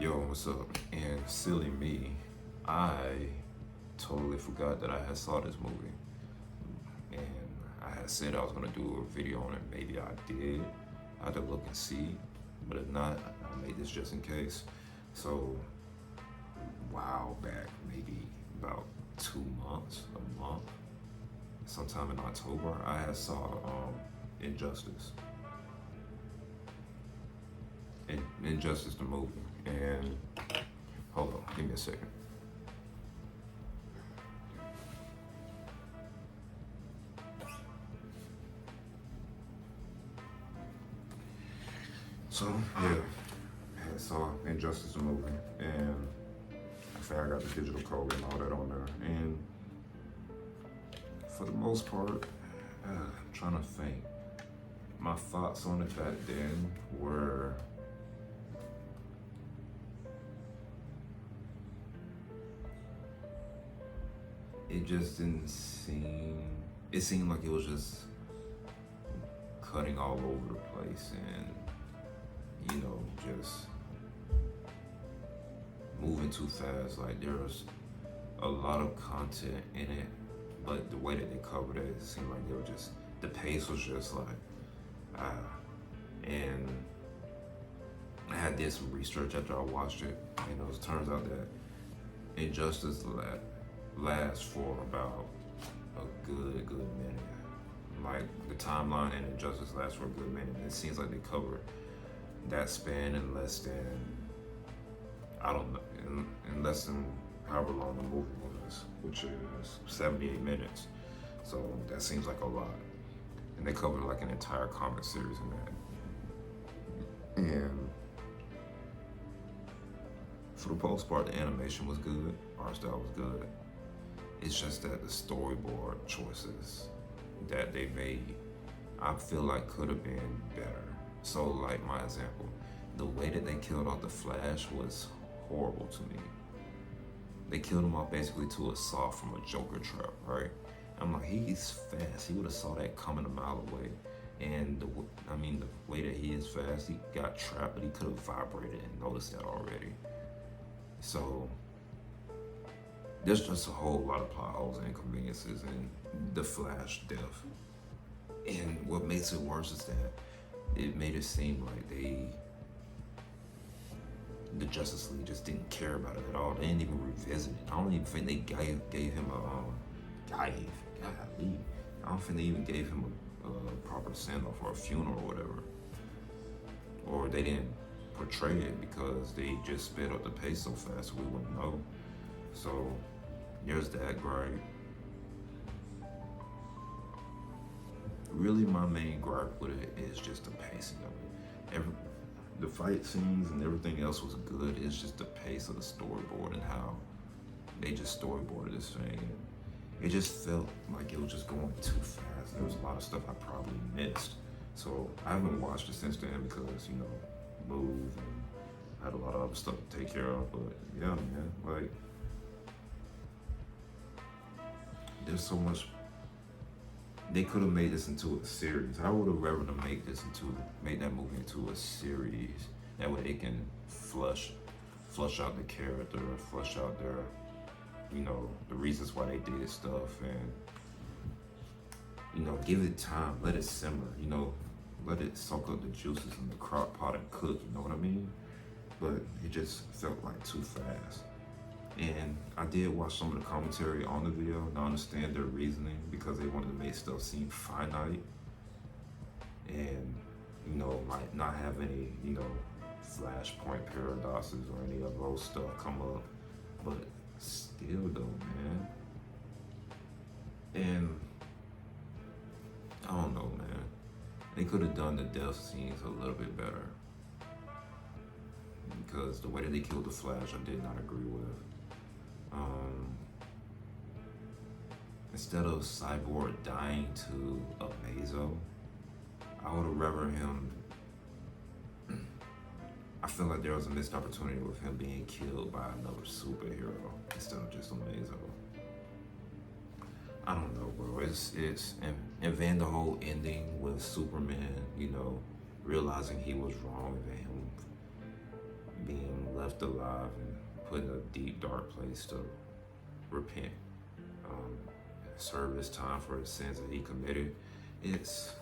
Yo, what's up? And silly me, I totally forgot that I had saw this movie. And I had said I was gonna do a video on it. Maybe I did. I had to look and see. But if not, I made this just in case. So, while back, maybe about 2 months, a month, sometime in October, I had saw Injustice. Injustice the movie. And hold on, give me a second. So yeah, I saw Injustice the movie, and I think I got the digital code and all that on there. And for the most part, I'm trying to think. My thoughts on it back then were it just didn't seem. It seemed like it was just cutting all over the place and just moving too fast. Like there was a lot of content in it, but the way that they covered it, it seemed like they were just the pace was just like ah. And I did some research after I watched it, and it turns out that Injustice lasts for about a good minute. Like the timeline and Injustice lasts for a good minute. And it seems like they covered that span in less than I don't know in less than however long the movie was, which is 78 minutes. So that seems like a lot. And they covered like an entire comic series in that. And for the most part, the animation was good, art style was good. It's just that the storyboard choices that they made, I feel like could have been better. So, like my example, the way that they killed off the Flash was horrible to me. They killed him off basically to a saw from a Joker trap, right? I'm like, he's fast. He would have saw that coming a mile away. And the way that he is fast, he got trapped, but he could have vibrated and noticed that already. So there's just a whole lot of plot holes and inconveniences in the Flash death. And what makes it worse is that it made it seem like the Justice League just didn't care about it at all. They didn't even revisit it. I don't even think they gave him golly. I don't think they even gave him a proper send-off or a funeral or whatever. Or they didn't portray it because they just sped up the pace so fast we wouldn't know. So there's that gripe. Really, my main gripe with it is just the pacing of it. The fight scenes and everything else was good. It's just the pace of the storyboard and how they just storyboarded this thing. And it just felt like it was just going too fast. There was a lot of stuff I probably missed. So I haven't watched it since then because, move and had a lot of other stuff to take care of. But yeah, man, like there's so much. They could have made this into a series. I would have rather them make that movie into a series. That way they can flush out the character, flush out their, the reasons why they did stuff, and give it time, let it simmer, let it soak up the juices in the crock pot and cook. You know what I mean? But it just felt like too fast. And I did watch some of the commentary on the video and I understand their reasoning because they wanted to make stuff seem finite and, like not have any, flashpoint paradoxes or any of those stuff come up. But still though, man. And I don't know, man. They could have done the death scenes a little bit better. Because the way that they killed the Flash, I did not agree with. Instead of Cyborg dying to Amazo, I would have rather him. I feel like there was a missed opportunity with him being killed by another superhero instead of just Amazo. I don't know, bro. And then the whole ending with Superman, realizing he was wrong and him being left alive and put in a deep, dark place to repent, um, serve his time for his sins that he committed. It's,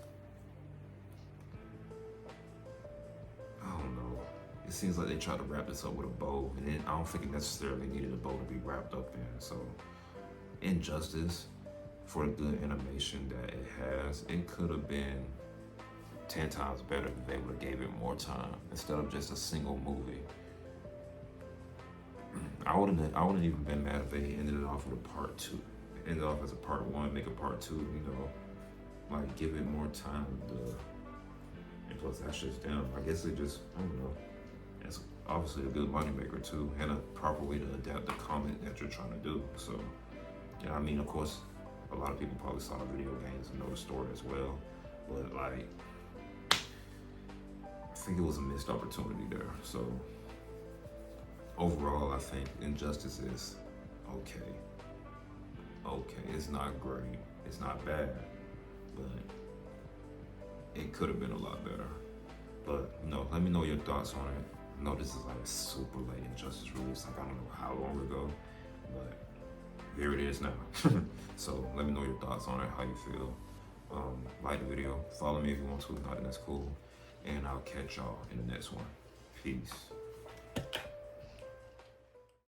I don't know. It seems like they tried to wrap this up with a bow, and I don't think it necessarily needed a bow to be wrapped up in. So, Injustice, for the good animation that it has, it could have been 10 times better if they would have gave it more time instead of just a single movie. I wouldn't even been mad if they ended it off with a part two. Ended off as a part one, make a part two, like give it more time to, and plus that's just them. I guess they just, I don't know. It's obviously a good moneymaker too, and a proper way to adapt the comic that you're trying to do. So, yeah, I mean, of course, a lot of people probably saw the video games and know the story as well, but like, I think it was a missed opportunity there. So, overall, I think Injustice is okay. Okay, it's not great, it's not bad, but it could have been a lot better. But let me know your thoughts on it. I know this is like super late. Injustice released like I don't know how long ago, but here it is now. So let me know your thoughts on it, how you feel. Like the video, follow me if you want to, if not, then that's cool. And I'll catch y'all in the next one. Peace.